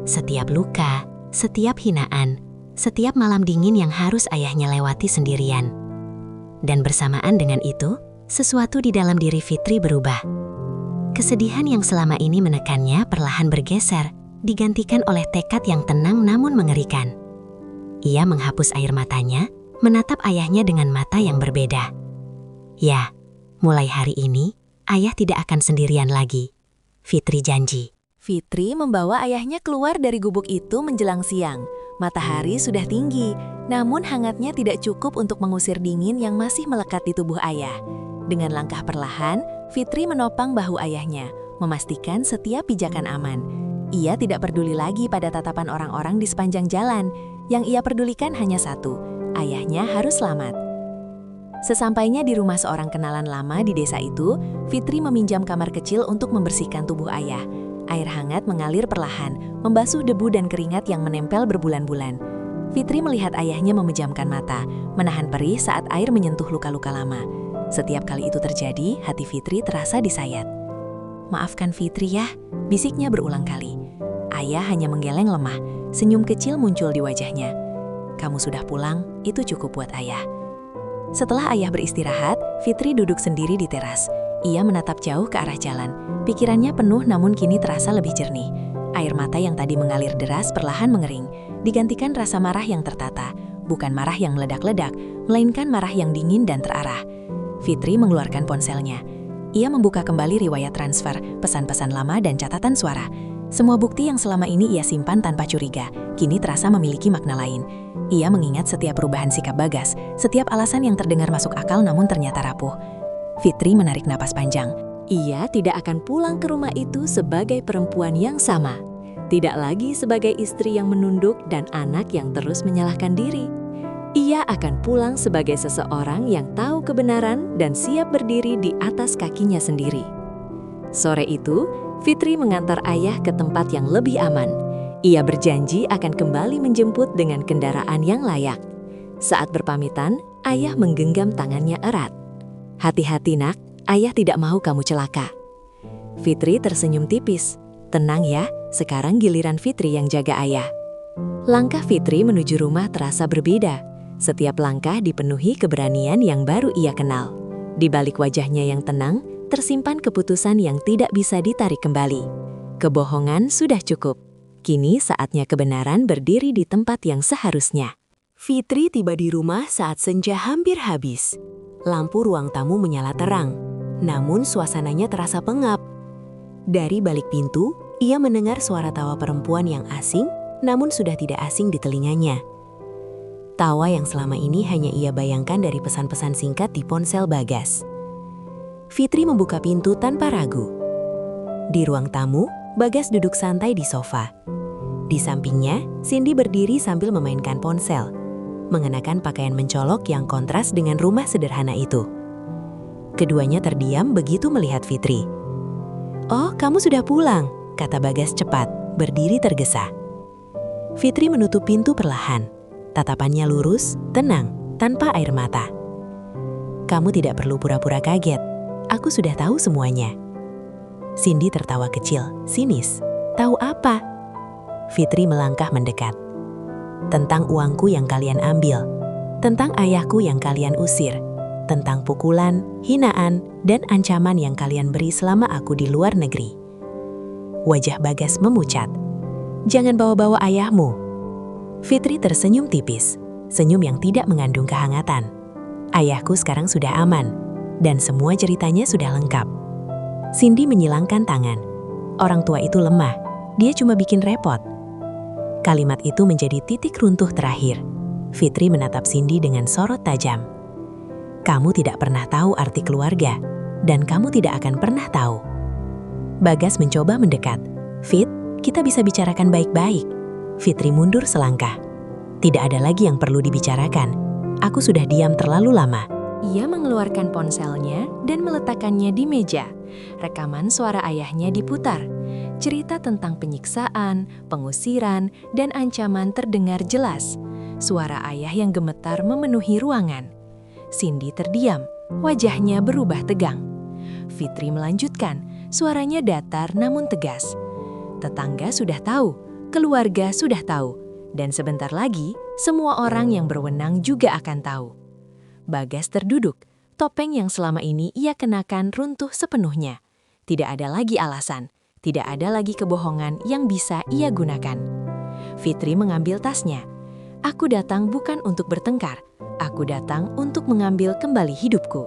Setiap luka, setiap hinaan, setiap malam dingin yang harus ayahnya lewati sendirian. Dan bersamaan dengan itu, sesuatu di dalam diri Fitri berubah. Kesedihan yang selama ini menekannya perlahan bergeser, digantikan oleh tekad yang tenang namun mengerikan. Ia menghapus air matanya, menatap ayahnya dengan mata yang berbeda. Ya, mulai hari ini, ayah tidak akan sendirian lagi. Fitri janji. Fitri membawa ayahnya keluar dari gubuk itu menjelang siang. Matahari sudah tinggi, namun hangatnya tidak cukup untuk mengusir dingin yang masih melekat di tubuh ayah. Dengan langkah perlahan, Fitri menopang bahu ayahnya, memastikan setiap pijakan aman. Ia tidak peduli lagi pada tatapan orang-orang di sepanjang jalan. Yang ia pedulikan hanya satu, ayahnya harus selamat. Sesampainya di rumah seorang kenalan lama di desa itu, Fitri meminjam kamar kecil untuk membersihkan tubuh ayah. Air hangat mengalir perlahan, membasuh debu dan keringat yang menempel berbulan-bulan. Fitri melihat ayahnya memejamkan mata, menahan perih saat air menyentuh luka-luka lama. Setiap kali itu terjadi, hati Fitri terasa disayat. "Maafkan Fitri ya," bisiknya berulang kali. Ayah hanya menggeleng lemah, senyum kecil muncul di wajahnya. "Kamu sudah pulang, itu cukup buat ayah." Setelah ayah beristirahat, Fitri duduk sendiri di teras. Ia menatap jauh ke arah jalan. Pikirannya penuh namun kini terasa lebih jernih. Air mata yang tadi mengalir deras perlahan mengering, digantikan rasa marah yang tertata. Bukan marah yang meledak-ledak, melainkan marah yang dingin dan terarah. Fitri mengeluarkan ponselnya. Ia membuka kembali riwayat transfer, pesan-pesan lama dan catatan suara. Semua bukti yang selama ini ia simpan tanpa curiga, kini terasa memiliki makna lain. Ia mengingat setiap perubahan sikap Bagas, setiap alasan yang terdengar masuk akal namun ternyata rapuh. Fitri menarik napas panjang. Ia tidak akan pulang ke rumah itu sebagai perempuan yang sama. Tidak lagi sebagai istri yang menunduk dan anak yang terus menyalahkan diri. Ia akan pulang sebagai seseorang yang tahu kebenaran dan siap berdiri di atas kakinya sendiri. Sore itu, Fitri mengantar ayah ke tempat yang lebih aman. Ia berjanji akan kembali menjemput dengan kendaraan yang layak. Saat berpamitan, ayah menggenggam tangannya erat. "Hati-hati nak, ayah tidak mau kamu celaka." Fitri tersenyum tipis. "Tenang ya, sekarang giliran Fitri yang jaga ayah." Langkah Fitri menuju rumah terasa berbeda. Setiap langkah dipenuhi keberanian yang baru ia kenal. Di balik wajahnya yang tenang, tersimpan keputusan yang tidak bisa ditarik kembali. Kebohongan sudah cukup. Kini saatnya kebenaran berdiri di tempat yang seharusnya. Fitri tiba di rumah saat senja hampir habis. Lampu ruang tamu menyala terang, namun suasananya terasa pengap. Dari balik pintu, ia mendengar suara tawa perempuan yang asing, namun sudah tidak asing di telinganya. Tawa yang selama ini hanya ia bayangkan dari pesan-pesan singkat di ponsel Bagas. Fitri membuka pintu tanpa ragu. Di ruang tamu, Bagas duduk santai di sofa. Di sampingnya, Cindy berdiri sambil memainkan ponsel, mengenakan pakaian mencolok yang kontras dengan rumah sederhana itu. Keduanya terdiam begitu melihat Fitri. "Oh, kamu sudah pulang," kata Bagas cepat, berdiri tergesa. Fitri menutup pintu perlahan. Tatapannya lurus, tenang, tanpa air mata. "Kamu tidak perlu pura-pura kaget. Aku sudah tahu semuanya." Cindy tertawa kecil, sinis. "Tahu apa?" Fitri melangkah mendekat. "Tentang uangku yang kalian ambil, tentang ayahku yang kalian usir, tentang pukulan, hinaan, dan ancaman yang kalian beri selama aku di luar negeri." Wajah Bagas memucat. "Jangan bawa-bawa ayahmu." Fitri tersenyum tipis, senyum yang tidak mengandung kehangatan. "Ayahku sekarang sudah aman, dan semua ceritanya sudah lengkap." Cindy menyilangkan tangan. Orang tua itu lemah, dia cuma bikin repot. Kalimat itu menjadi titik runtuh terakhir. Fitri menatap Cindy dengan sorot tajam. "Kamu tidak pernah tahu arti keluarga, dan kamu tidak akan pernah tahu. Bagas mencoba mendekat. Fit, kita bisa bicarakan baik-baik. Fitri mundur selangkah. Tidak ada lagi yang perlu dibicarakan. Aku sudah diam terlalu lama. Ia mengeluarkan ponselnya dan meletakkannya di meja. Rekaman suara ayahnya diputar. Cerita tentang penyiksaan, pengusiran, dan ancaman terdengar jelas. Suara ayah yang gemetar memenuhi ruangan. Cindy terdiam, wajahnya berubah tegang. Fitri melanjutkan, suaranya datar namun tegas. Tetangga sudah tahu, keluarga sudah tahu, dan sebentar lagi semua orang yang berwenang juga akan tahu. Bagas terduduk, topeng yang selama ini ia kenakan runtuh sepenuhnya. Tidak ada lagi alasan, tidak ada lagi kebohongan yang bisa ia gunakan. Fitri mengambil tasnya. Aku datang bukan untuk bertengkar, aku datang untuk mengambil kembali hidupku.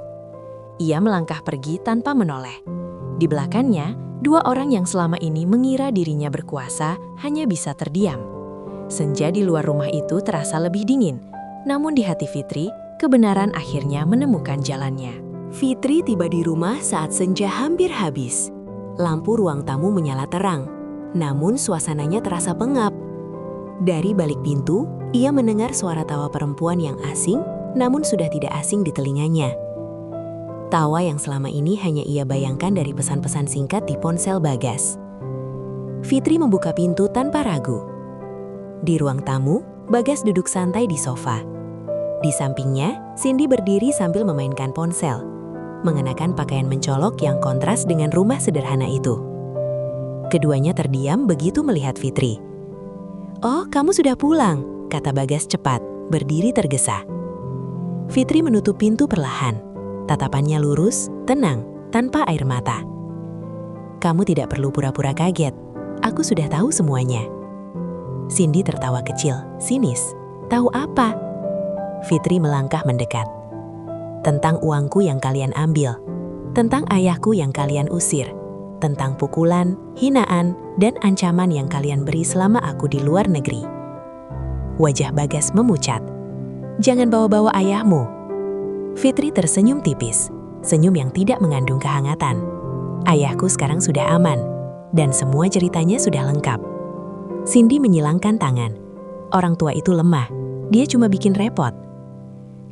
Ia melangkah pergi tanpa menoleh. Di belakangnya, dua orang yang selama ini mengira dirinya berkuasa hanya bisa terdiam. Senja di luar rumah itu terasa lebih dingin, namun di hati Fitri, kebenaran akhirnya menemukan jalannya. Fitri tiba di rumah saat senja hampir habis. Lampu ruang tamu menyala terang, namun suasananya terasa pengap. Dari balik pintu, ia mendengar suara tawa perempuan yang asing, namun sudah tidak asing di telinganya. Tawa yang selama ini hanya ia bayangkan dari pesan-pesan singkat di ponsel Bagas. Fitri membuka pintu tanpa ragu. Di ruang tamu, Bagas duduk santai di sofa. Di sampingnya, Cindy berdiri sambil memainkan ponsel, mengenakan pakaian mencolok yang kontras dengan rumah sederhana itu. Keduanya terdiam begitu melihat Fitri. "Oh, kamu sudah pulang," kata Bagas cepat, berdiri tergesa. Fitri menutup pintu perlahan. Tatapannya lurus, tenang, tanpa air mata. "Kamu tidak perlu pura-pura kaget. Aku sudah tahu semuanya." Cindy tertawa kecil, sinis. "Tahu apa?" Fitri melangkah mendekat. "Tentang uangku yang kalian ambil, tentang ayahku yang kalian usir, tentang pukulan, hinaan, dan ancaman yang kalian beri selama aku di luar negeri." Wajah Bagas memucat. "Jangan bawa-bawa ayahmu." Fitri tersenyum tipis, senyum yang tidak mengandung kehangatan. "Ayahku sekarang sudah aman, dan semua ceritanya sudah lengkap." Cindy menyilangkan tangan. Orang tua itu lemah, dia cuma bikin repot.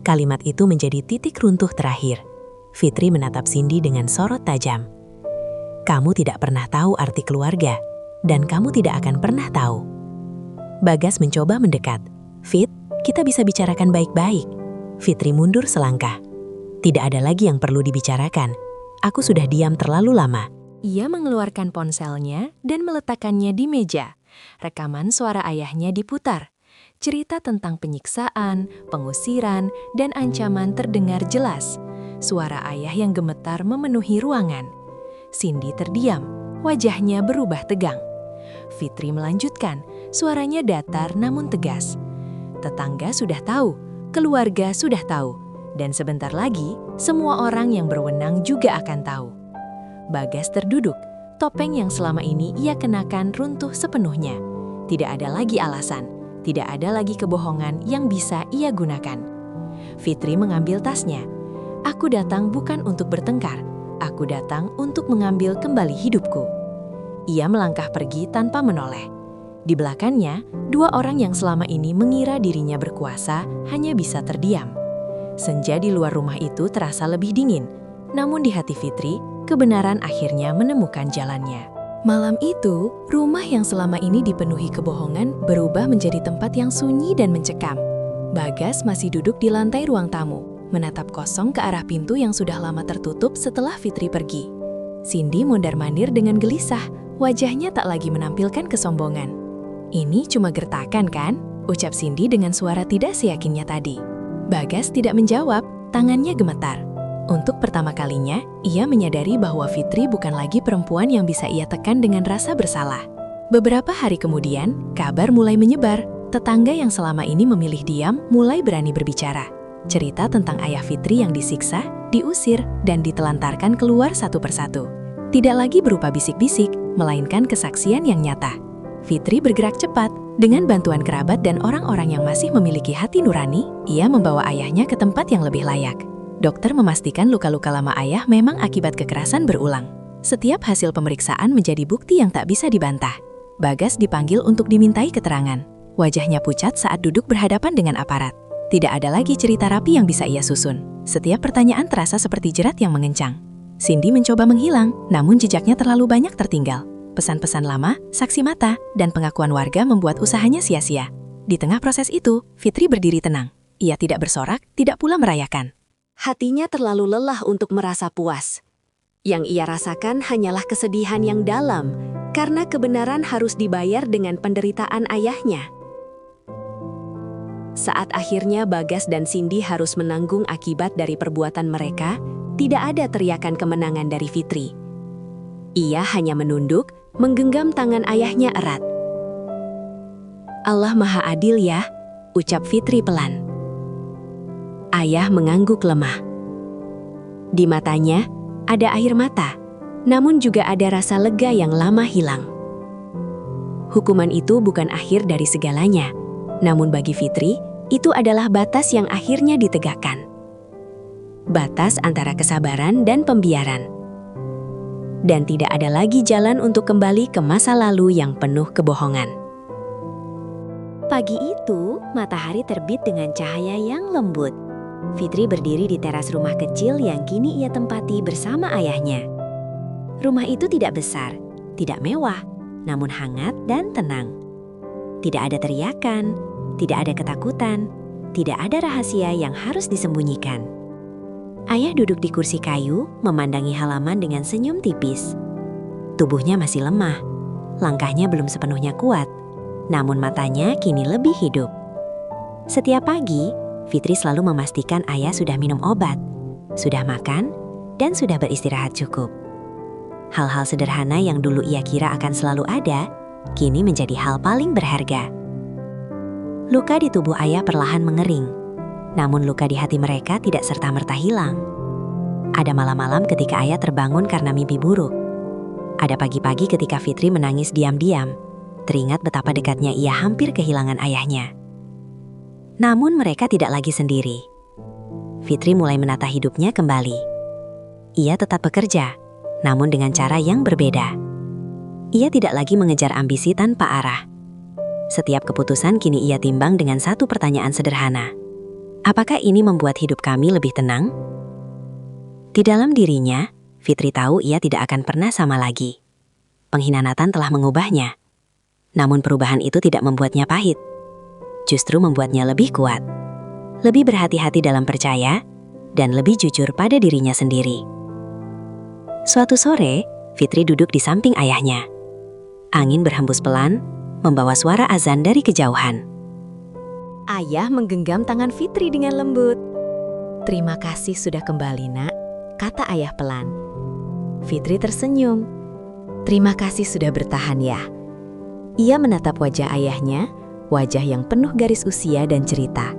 Kalimat itu menjadi titik runtuh terakhir. Fitri menatap Cindy dengan sorot tajam. "Kamu tidak pernah tahu arti keluarga, dan kamu tidak akan pernah tahu." Bagas mencoba mendekat. "Fit, kita bisa bicarakan baik-baik." Fitri mundur selangkah. "Tidak ada lagi yang perlu dibicarakan. Aku sudah diam terlalu lama." Ia mengeluarkan ponselnya dan meletakkannya di meja. Rekaman suara ayahnya diputar. Cerita tentang penyiksaan, pengusiran, dan ancaman terdengar jelas. Suara ayah yang gemetar memenuhi ruangan. Cindy terdiam, wajahnya berubah tegang. Fitri melanjutkan, suaranya datar namun tegas. Tetangga sudah tahu, keluarga sudah tahu, dan sebentar lagi semua orang yang berwenang juga akan tahu. Bagas terduduk, topeng yang selama ini ia kenakan runtuh sepenuhnya. Tidak ada lagi alasan, tidak ada lagi kebohongan yang bisa ia gunakan. Fitri mengambil tasnya. "Aku datang bukan untuk bertengkar, aku datang untuk mengambil kembali hidupku." Ia melangkah pergi tanpa menoleh. Di belakangnya, dua orang yang selama ini mengira dirinya berkuasa hanya bisa terdiam. Senja di luar rumah itu terasa lebih dingin, namun di hati Fitri, kebenaran akhirnya menemukan jalannya. Malam itu, rumah yang selama ini dipenuhi kebohongan berubah menjadi tempat yang sunyi dan mencekam. Bagas masih duduk di lantai ruang tamu, menatap kosong ke arah pintu yang sudah lama tertutup setelah Fitri pergi. Cindy mondar-mandir dengan gelisah, wajahnya tak lagi menampilkan kesombongan. "Ini cuma gertakan kan?" ucap Cindy dengan suara tidak seyakinnya tadi. Bagas tidak menjawab, tangannya gemetar. Untuk pertama kalinya, ia menyadari bahwa Fitri bukan lagi perempuan yang bisa ia tekan dengan rasa bersalah. Beberapa hari kemudian, kabar mulai menyebar. Tetangga yang selama ini memilih diam mulai berani berbicara. Cerita tentang ayah Fitri yang disiksa, diusir, dan ditelantarkan keluar satu persatu. Tidak lagi berupa bisik-bisik, melainkan kesaksian yang nyata. Fitri bergerak cepat. Dengan bantuan kerabat dan orang-orang yang masih memiliki hati nurani, ia membawa ayahnya ke tempat yang lebih layak. Dokter memastikan luka-luka lama ayah memang akibat kekerasan berulang. Setiap hasil pemeriksaan menjadi bukti yang tak bisa dibantah. Bagas dipanggil untuk dimintai keterangan. Wajahnya pucat saat duduk berhadapan dengan aparat. Tidak ada lagi cerita rapi yang bisa ia susun. Setiap pertanyaan terasa seperti jerat yang mengencang. Cindy mencoba menghilang, namun jejaknya terlalu banyak tertinggal. Pesan-pesan lama, saksi mata, dan pengakuan warga membuat usahanya sia-sia. Di tengah proses itu, Fitri berdiri tenang. Ia tidak bersorak, tidak pula merayakan. Hatinya terlalu lelah untuk merasa puas. Yang ia rasakan hanyalah kesedihan yang dalam, karena kebenaran harus dibayar dengan penderitaan ayahnya. Saat akhirnya Bagas dan Cindy harus menanggung akibat dari perbuatan mereka, tidak ada teriakan kemenangan dari Fitri. Ia hanya menunduk, menggenggam tangan ayahnya erat. Allah Maha Adil ya, ucap Fitri pelan. Ayah mengangguk lemah. Di matanya ada air mata, namun juga ada rasa lega yang lama hilang. Hukuman itu bukan akhir dari segalanya, namun bagi Fitri, itu adalah batas yang akhirnya ditegakkan. Batas antara kesabaran dan pembiaran. Dan tidak ada lagi jalan untuk kembali ke masa lalu yang penuh kebohongan. Pagi itu, matahari terbit dengan cahaya yang lembut. Fitri berdiri di teras rumah kecil yang kini ia tempati bersama ayahnya. Rumah itu tidak besar, tidak mewah, namun hangat dan tenang. Tidak ada teriakan, tidak ada ketakutan, tidak ada rahasia yang harus disembunyikan. Ayah duduk di kursi kayu, memandangi halaman dengan senyum tipis. Tubuhnya masih lemah, langkahnya belum sepenuhnya kuat, namun matanya kini lebih hidup. Setiap pagi, Fitri selalu memastikan ayah sudah minum obat, sudah makan, dan sudah beristirahat cukup. Hal-hal sederhana yang dulu ia kira akan selalu ada, kini menjadi hal paling berharga. Luka di tubuh ayah perlahan mengering, namun luka di hati mereka tidak serta-merta hilang. Ada malam-malam ketika ayah terbangun karena mimpi buruk. Ada pagi-pagi ketika Fitri menangis diam-diam, teringat betapa dekatnya ia hampir kehilangan ayahnya. Namun mereka tidak lagi sendiri. Fitri mulai menata hidupnya kembali. Ia tetap bekerja, namun dengan cara yang berbeda. Ia tidak lagi mengejar ambisi tanpa arah. Setiap keputusan kini ia timbang dengan satu pertanyaan sederhana. Apakah ini membuat hidup kami lebih tenang? Di dalam dirinya, Fitri tahu ia tidak akan pernah sama lagi. Pengkhianatan telah mengubahnya. Namun perubahan itu tidak membuatnya pahit. Justru membuatnya lebih kuat. Lebih berhati-hati dalam percaya, dan lebih jujur pada dirinya sendiri. Suatu sore, Fitri duduk di samping ayahnya. Angin berhembus pelan, membawa suara azan dari kejauhan. Ayah menggenggam tangan Fitri dengan lembut. "Terima kasih sudah kembali, Nak," kata ayah pelan. Fitri tersenyum. "Terima kasih sudah bertahan ya." Ia menatap wajah ayahnya, wajah yang penuh garis usia dan cerita.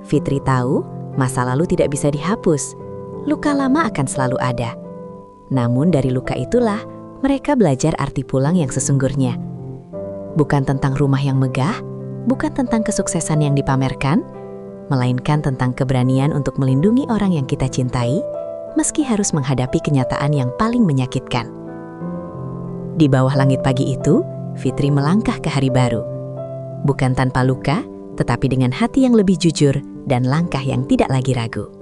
Fitri tahu masa lalu tidak bisa dihapus, luka lama akan selalu ada. Namun dari luka itulah mereka belajar arti pulang yang sesungguhnya. Bukan tentang rumah yang megah, bukan tentang kesuksesan yang dipamerkan, melainkan tentang keberanian untuk melindungi orang yang kita cintai, meski harus menghadapi kenyataan yang paling menyakitkan. Di bawah langit pagi itu, Fitri melangkah ke hari baru. Bukan tanpa luka, tetapi dengan hati yang lebih jujur dan langkah yang tidak lagi ragu.